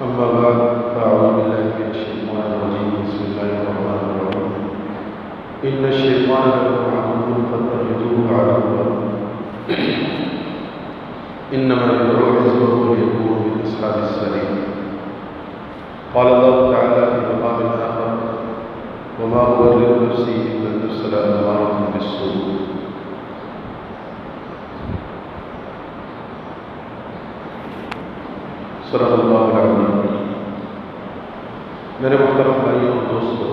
أما بعد فأعوذ بالله من الشيطان الرجيم بسم الله الرحمن الرحيم إن الشيطان لكم عدو فاتخذوه عدوا إنما يدعو حزبه ليكونوا من أصحاب السعير. قال الله تعالى في مقام آخر وما أبرئ نفسي إن النفس لأمارة بالسوء. صدق اللہ العظیم. میرے محترم بھائیوں اور دوستوں،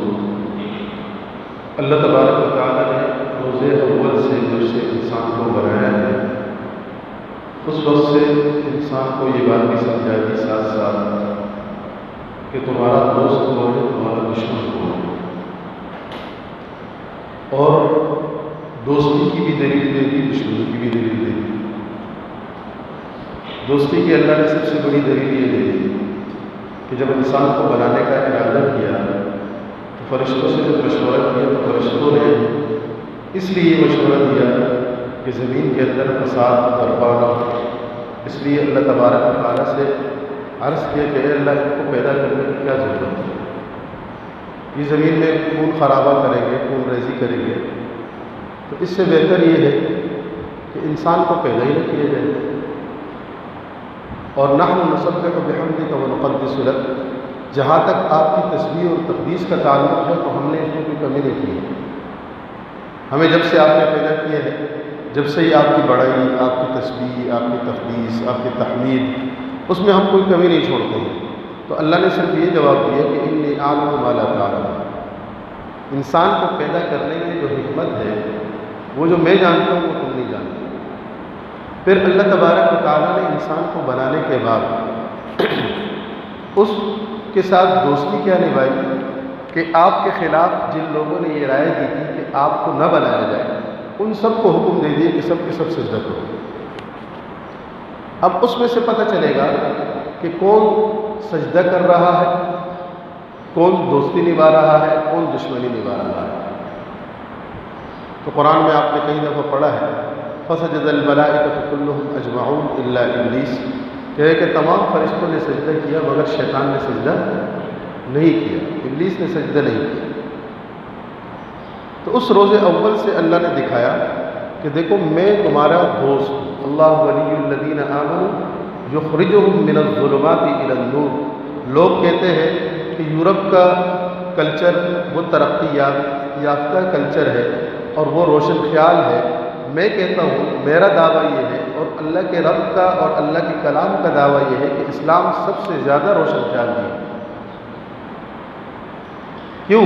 اللہ تبارک و تعالیٰ نے روز اول سے جب سے انسان کو بنایا ہے اس وقت سے انسان کو یہ بات بھی سمجھائی تھی ساتھ ساتھ کہ تمہارا دوست کون ہے، تمہارا دشمن کون ہے، اور دوستی کی بھی دلیل دے دی، دشمنی کی بھی دلیل دے دی. دوستی کی اللہ نے سب سے بڑی دلیل یہ دے دی کہ جب انسان کو بنانے کا ارادہ کیا تو فرشتوں سے جب مشورہ کیا تو فرشتوں نے اس لیے مشورہ دیا کہ زمین کے اندر فساد برپا نہ ہو. اس لیے اللہ تبارک و تعالیٰ سے عرض کیا کہ اے اللہ ان کو پیدا کرنے کی کیا ضرورت ہے، یہ زمین میں خون خرابہ کریں گے، خون ریزی کریں گے، تو اس سے بہتر یہ ہے کہ انسان کو پیدا ہی نہ کیا جائے. اور نحن نسبح بحمدک ونقدس لک، جہاں تک آپ کی تسبیح اور تقدیس کا تعلق ہے تو ہم نے اس میں کوئی کمی نہیں کی ہے. ہمیں جب سے آپ نے پیدا کیے ہیں، جب سے ہی آپ کی بڑائی، آپ کی تسبیح، آپ کی تقدیس، آپ کی تحمید، اس میں ہم کوئی کمی نہیں چھوڑتے ہیں. تو اللہ نے صرف یہ جواب دیا کہ انی اعلم ما لا تعلمون. انسان کو پیدا کرنے میں جو حکمت ہے وہ جو میں جانتا ہوں وہ تم نہیں جانتے. پھر اللہ تبارک و تعالیٰ نے انسان کو بنانے کے بعد اس کے ساتھ دوستی کیا نبھائی کہ آپ کے خلاف جن لوگوں نے یہ رائے دی تھی کہ آپ کو نہ بنایا جائے ان سب کو حکم دے دیے کہ سب کے سب سجدہ کرو. اب اس میں سے پتہ چلے گا کہ کون سجدہ کر رہا ہے، کون دوستی نبھا رہا ہے، کون دشمنی نبھا رہا ہے. تو قرآن میں آپ نے کئی دفعہ پڑھا ہے فسجد الملائکۃ کلھم اجمعون الا ابلیس، کہ تمام فرشتوں نے سجدہ کیا مگر شیطان نے سجدہ نہیں کیا، ابلیس نے سجدہ نہیں کیا. تو اس روز اول سے اللہ نے دکھایا کہ دیکھو میں تمہارا دوست ہوں. اللہ ولی الذین آمنوا یخرجہم من الظلمات الی النور. لوگ کہتے ہیں کہ یورپ کا کلچر وہ ترقی یافتہ کلچر ہے اور وہ روشن خیال ہے. میں کہتا ہوں میرا دعویٰ یہ ہے اور اللہ کے رب کا اور اللہ کے کلام کا دعویٰ یہ ہے کہ اسلام سب سے زیادہ روشن خیال ہے. کیوں؟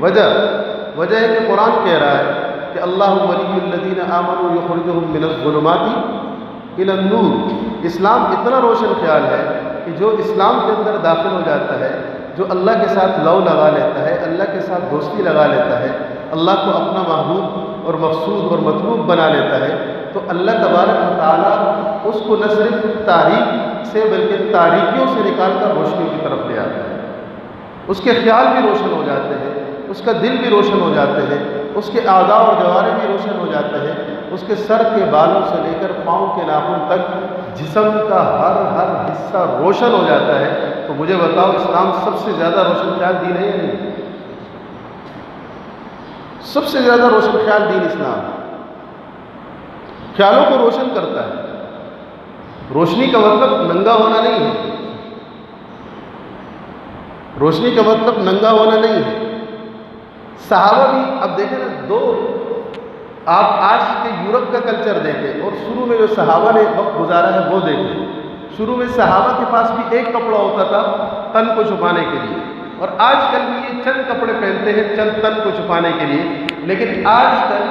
وجہ ہے کہ قرآن کہہ رہا ہے کہ اللہ ولی الذین آمنوا یخرجہم من الظلمات الی النور. اسلام اتنا روشن خیال ہے کہ جو اسلام کے اندر داخل ہو جاتا ہے، جو اللہ کے ساتھ لو لگا لیتا ہے، اللہ کے ساتھ دوستی لگا لیتا ہے، اللہ کو اپنا محبوب اور مقصود اور مطلوب بنا لیتا ہے، تو اللہ تبارک و تعالیٰ اس کو نہ صرف تاریک سے بلکہ تاریکیوں سے نکال کر روشنی کی طرف لے آتا ہے. اس کے خیال بھی روشن ہو جاتے ہیں، اس کا دل بھی روشن ہو جاتے ہیں، اس کے اعضاء اور جوارح بھی روشن ہو جاتے ہیں، اس کے سر کے بالوں سے لے کر پاؤں کے ناخن تک جسم کا ہر حصہ روشن ہو جاتا ہے. تو مجھے بتاؤ اسلام سب سے زیادہ روشن خیال دین ہے یا نہیں؟ سب سے زیادہ روشن خیال دین اسلام ہے. خیالوں کو روشن کرتا ہے. روشنی کا مطلب ننگا ہونا نہیں ہے. روشنی کا مطلب ننگا ہونا نہیں ہے. صحابہ بھی اب دیکھیں نا، آپ آج کے یورپ کا کلچر دیکھیں اور شروع میں جو صحابہ نے وقت گزارا ہے وہ دیکھیں. شروع میں صحابہ کے پاس بھی ایک کپڑا ہوتا تھا تن کو چھپانے کے لیے، اور آج کل بھی یہ چند کپڑے پہنتے ہیں چند تن کو چھپانے کے لیے. لیکن آج کل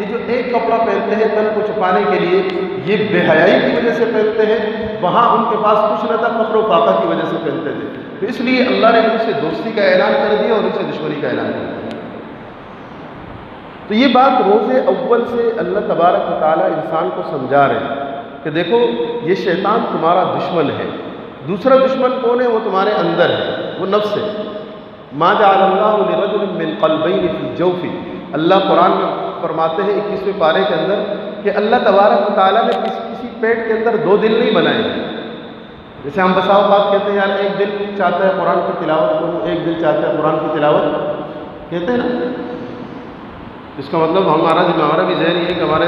یہ جو ایک کپڑا پہنتے ہیں تن کو چھپانے کے لیے، یہ بے حیائی کی وجہ سے پہنتے ہیں. وہاں ان کے پاس کچھ نہ تھا، فقر و فاقہ کی وجہ سے پہنتے تھے. تو اس لیے اللہ نے ان سے دوستی کا اعلان کر دیا اور ان سے دشمنی کا اعلان کر دیا. تو یہ بات روز اول سے اللہ تبارک و تعالیٰ انسان کو سمجھا رہے ہیں کہ دیکھو یہ شیطان تمہارا دشمن ہے. دوسرا دشمن کون ہے؟ وہ تمہارے اندر ہے، وہ نفس ہے. ما جعل اللہ لرجل من قلبین فی جوفہ. اللہ قرآن میں فرماتے ہیں 21ویں پارے کے اندر کہ اللہ تبارک و تعالیٰ نے کسی پیٹ کے اندر دو دل نہیں بنائے ہیں. جیسے ہم بسا اوقات کہتے ہیں یار ایک دل چاہتا ہے قرآن کی تلاوت کروں، ایک دل چاہتا ہے قرآن کی تلاوت کہتے ہیں نا، اس کا مطلب ہمارا بھی ذہن یہ ہے کہ ہمارے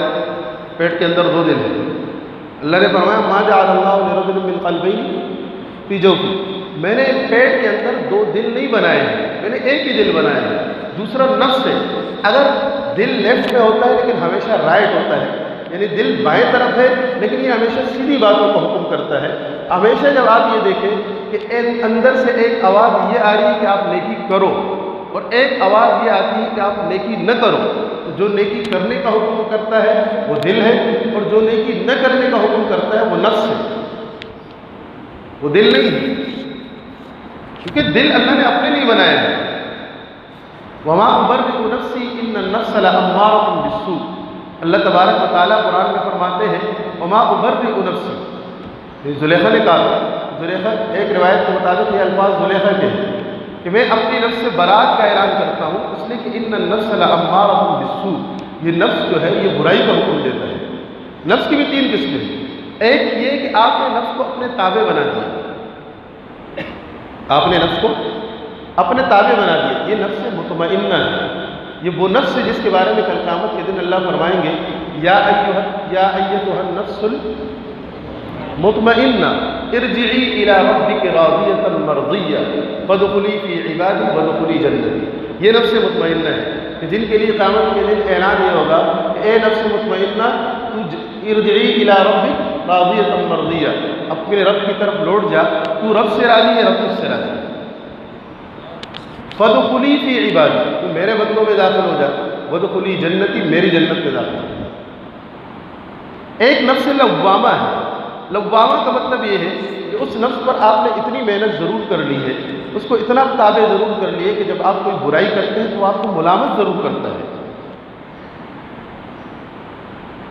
پیٹ کے اندر دو دل ہیں۔ اللہ نے فرمایا ما جعل اللہ لرجل من قلبین فی جوفہ، میں نے پیٹ کے اندر دو دل نہیں بنائے ہیں، میں نے ایک ہی دل بنایا ہے۔ دوسرا نفس ہے، اگر دل لیفٹ میں ہوتا ہے لیکن ہمیشہ رائٹ ہوتا ہے، یعنی دل بائیں طرف ہے لیکن یہ ہمیشہ سیدھی باتوں کا حکم کرتا ہے۔ ہمیشہ جب آپ یہ دیکھیں کہ اندر سے ایک آواز یہ آ رہی ہے کہ آپ نیکی کرو، اور ایک آواز یہ آتی ہے کہ آپ نیکی نہ کرو، تو جو نیکی کرنے کا حکم کرتا ہے وہ دل ہے، اور جو نیکی نہ کرنے کا حکم کرتا ہے وہ نفس ہے، وہ دل نہیں ہے، کیونکہ دل اللہ نے اپنے لیے بنایا ہے۔ وما ابرئ نفسی ان النفس لامارۃ بالسوء، اللہ تبارک و تعالیٰ قرآن میں فرماتے ہیں وما ابرئ نفسی، زلیخا نے کہا تھا، زلیخا ایک روایت کے مطابق یہ الفاظ زلیخا کے ہیں کہ میں اپنی نفس سے برات کا اعلان کرتا ہوں، اس لیے کہ ان النفس لامارۃ بالسوء، یہ نفس جو ہے یہ برائی کا حکم دیتا ہے۔ نفس کی بھی تین قسمیں ہیں، ایک یہ کہ آپ نے نفس کو اپنے تابع بنا دیا، آپ نے نفس کو اپنے تابع بنا دیا، یہ نفس مطمئنہ ہے، یہ وہ نفس ہے جس کے بارے میں کل قیامت کے دن اللہ فرمائیں گے یا ایتھا النفس المطمئنہ ارجعی الی ربک راضیۃ مرضیہ فادخلی فی عبادی وادخلی جنتی، یہ نفس مطمئنہ ہے کہ جن کے لیے قیامت کے دن اعلان یہ ہوگا کہ اے نفس مطمئنہ تو ارجعی الی ربک راضیۃ مرضیہ، اپنے رب کی طرف لوٹ جا، تو رب سے راضی ہے، رب اس سے راضی ہے، فادخلی فی عبادی، تو میرے بندوں میں داخل ہو جا، وادخلی جنتی، میری جنت میں داخل ہو جا۔ ایک نفس لوامہ ہے، لوامہ کا مطلب یہ ہے کہ اس نفس پر آپ نے اتنی محنت ضرور کر لی ہے، اس کو اتنا تابع ضرور کر لی ہے کہ جب آپ کوئی برائی کرتے ہیں تو آپ کو ملامت ضرور کرتا ہے،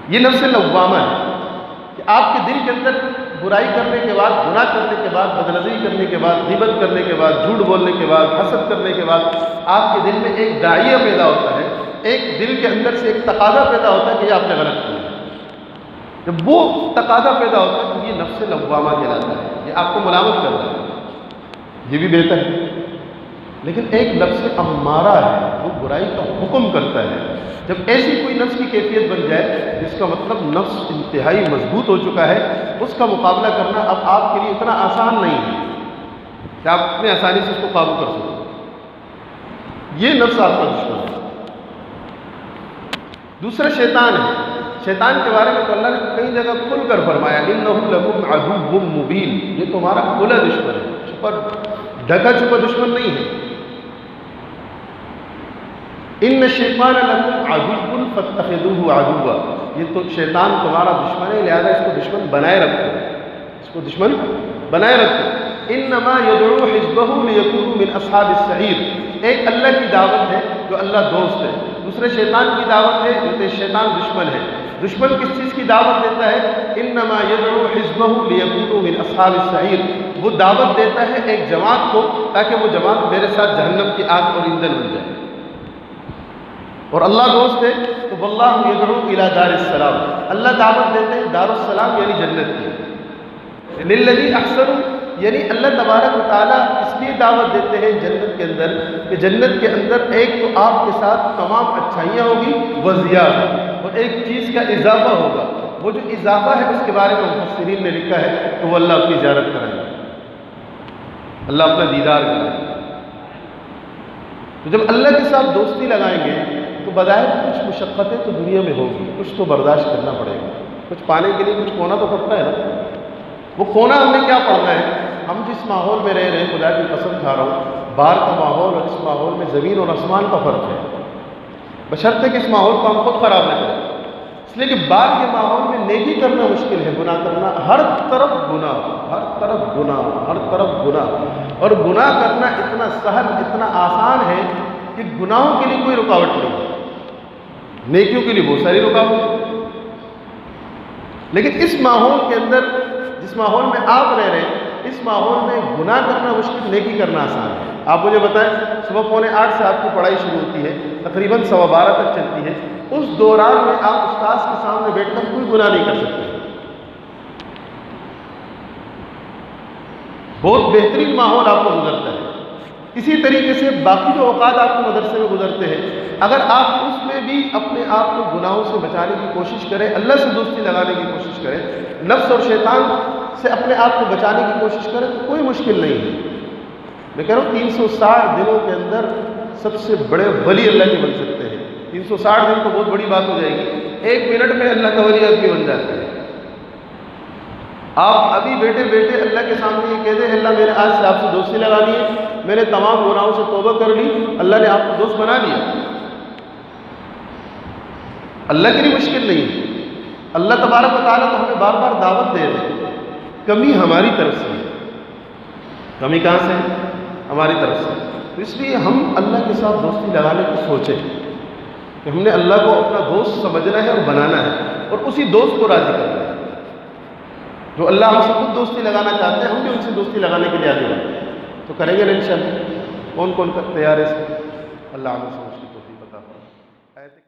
یہ نفس لوامہ ہے کہ آپ کے دل کے اندر برائی کرنے کے بعد، گناہ کرنے کے بعد، بدنظری کرنے کے بعد، غیبت کرنے کے بعد، جھوٹ بولنے کے بعد، حسد کرنے کے بعد آپ کے دل میں ایک داعیہ پیدا ہوتا ہے، ایک دل کے اندر سے ایک تقاضا پیدا ہوتا ہے کہ یہ آپ نے غلط کیا۔ جب وہ تقاضا پیدا ہوتا ہے تو یہ نفس لوامہ کہلاتا ہے، یہ آپ کو ملامت کرتا ہے، یہ بھی بہتر ہے۔ لیکن ایک نفس امارہ ہے، وہ برائی کا حکم کرتا ہے۔ جب ایسی کوئی نفس کی کیفیت بن جائے جس کا مطلب نفس انتہائی مضبوط ہو چکا ہے، اس کا مقابلہ کرنا اب آپ کے لیے اتنا آسان نہیں ہے کہ آپ اتنی آسانی سے اس کو قابو کر سکیں، یہ نفس آپ کا دشمن ہے۔ دوسرا شیطان ہے، شیطان کے بارے میں تو اللہ نے کئی جگہ کھل کر فرمایا انہ لکم عدو مبین، یہ تمہارا کھلا دشمن ہے، چھپا ڈھکا چھپا دشمن نہیں ہے۔ ان الشیطان لکم عدو فاتخذوہ عدوا، یہ تو شیطان تمہارا دشمن ہے، لہذا اس کو دشمن بنائے رکھو، اس کو دشمن بنائے رکھو۔ انما یدعو حزبہ لیکونوا من اصحاب السعیر، ایک اللہ کی دعوت ہے جو اللہ دوست ہے، دوسرے شیطان کی دعوت ہے جو شیطان دشمن ہے۔ دشمن کس چیز کی دعوت دیتا ہے؟ انما یدعو حزبہ لیکونوا من اصحاب السعیر، وہ دعوت دیتا ہے ایک جماعت کو تاکہ وہ جماعت میرے ساتھ جہنم کی آگ اور ایندھن بن جائے، اور اللہ دوست ہے تو واللہ یدعو الی دار السلام، اللہ دعوت دیتے ہیں دار السلام یعنی جنت کی، للذی احسنوا، یعنی اللہ تبارک و تعالیٰ اس لیے دعوت دیتے ہیں جنت کے اندر کہ جنت کے اندر ایک تو آپ کے ساتھ تمام اچھائیاں ہوگی وزیادہ، اور ایک چیز کا اضافہ ہوگا، وہ جو اضافہ ہے اس کے بارے میں مفسرین نے لکھا ہے کہ وہ اللہ اپنی زیارت کرائیں گے، اللہ اپنا دیدار کرائیں گے۔ تو جب اللہ کے ساتھ دوستی لگائیں گے تو بظاہر کچھ مشقتیں تو دنیا میں ہوگی، کچھ تو برداشت کرنا پڑے گا، کچھ پانے کے لیے کچھ کھونا تو پڑتا ہے نا۔ وہ کھونا ہم نے کیا پڑھنا ہے؟ ہم جس ماحول میں رہ رہے ہیں، خدا کی قسم کھا رہا ہوں، باہر کا ماحول اور اس ماحول میں زمین اور آسمان کا فرق ہے، بشرطے کہ اس ماحول کو ہم خود خراب نہ کریں، اس لیے کہ باہر کے ماحول میں نیکی کرنا مشکل ہے، گناہ کرنا ہر طرف گناہ، ہر طرف گناہ، ہر طرف گناہ، اور گناہ کرنا اتنا سہل، اتنا آسان ہے کہ گناہوں کے لیے کوئی رکاوٹ نہیں ہے، نیکیوں کے لیے بہت ساری رکاوٹ ہے۔ لیکن اس ماحول کے اندر، جس ماحول میں آپ رہ رہے ہیں، اس ماحول میں گناہ کرنا مشکل، نیکی کرنا آسان ہے۔ آپ مجھے بتائیں، صبح 7:45 سے آپ کی پڑھائی شروع ہوتی ہے، تقریباً 12:15 تک چلتی ہے، اس دوران میں آپ استاذ کے سامنے بیٹھ کر کوئی گناہ نہیں کر سکتے، بہت بہترین ماحول آپ کو گزرتا ہے۔ اسی طریقے سے باقی جو اوقات آپ کو مدرسے میں گزرتے ہیں، اگر آپ اس میں بھی اپنے آپ کو گناہوں سے بچانے کی کوشش کریں، اللہ سے دوستی لگانے کی کوشش کریں، نفس اور شیطان سے اپنے آپ کو بچانے کی کوشش کریں، تو کوئی مشکل نہیں ہے۔ میں کہہ رہا ہوں 360 دنوں کے اندر سب سے بڑے ولی اللہ کے بن سکتے ہیں۔ 360 دن تو بہت بڑی بات ہو جائے گی، 1 منٹ میں اللہ کا ولی آدمی بن جاتا ہے۔ آپ ابھی بیٹھے بیٹھے اللہ کے سامنے یہ کہہ دیں، اللہ میں نے آج سے آپ سے دوستی لگانی ہے، میں نے تمام گناہوں سے توبہ کر لی، اللہ نے آپ کو دوست بنا لیا۔ اللہ کے لیے مشکل نہیں ہے۔ اللہ تبارک و تعالیٰ تو ہمیں بار بار دعوت دے رہے ہیں، کمی ہماری طرف سے ہے۔ کمی کہاں سے ہے؟ ہماری طرف سے۔ تو اس لیے ہم اللہ کے ساتھ دوستی لگانے کی سوچیں کہ ہم نے اللہ کو اپنا دوست سمجھنا ہے اور بنانا ہے، اور اسی دوست کو راضی کرنا ہے۔ جو اللہ ہم سے خود دوستی لگانا چاہتے ہیں، ہم بھی ان سے دوستی لگانے کے لیے آگے بڑھتے ہیں، تو کریں گے نا انشاءاللہ۔ کون کون تیار ہے اس میں؟ اللہ ہم سے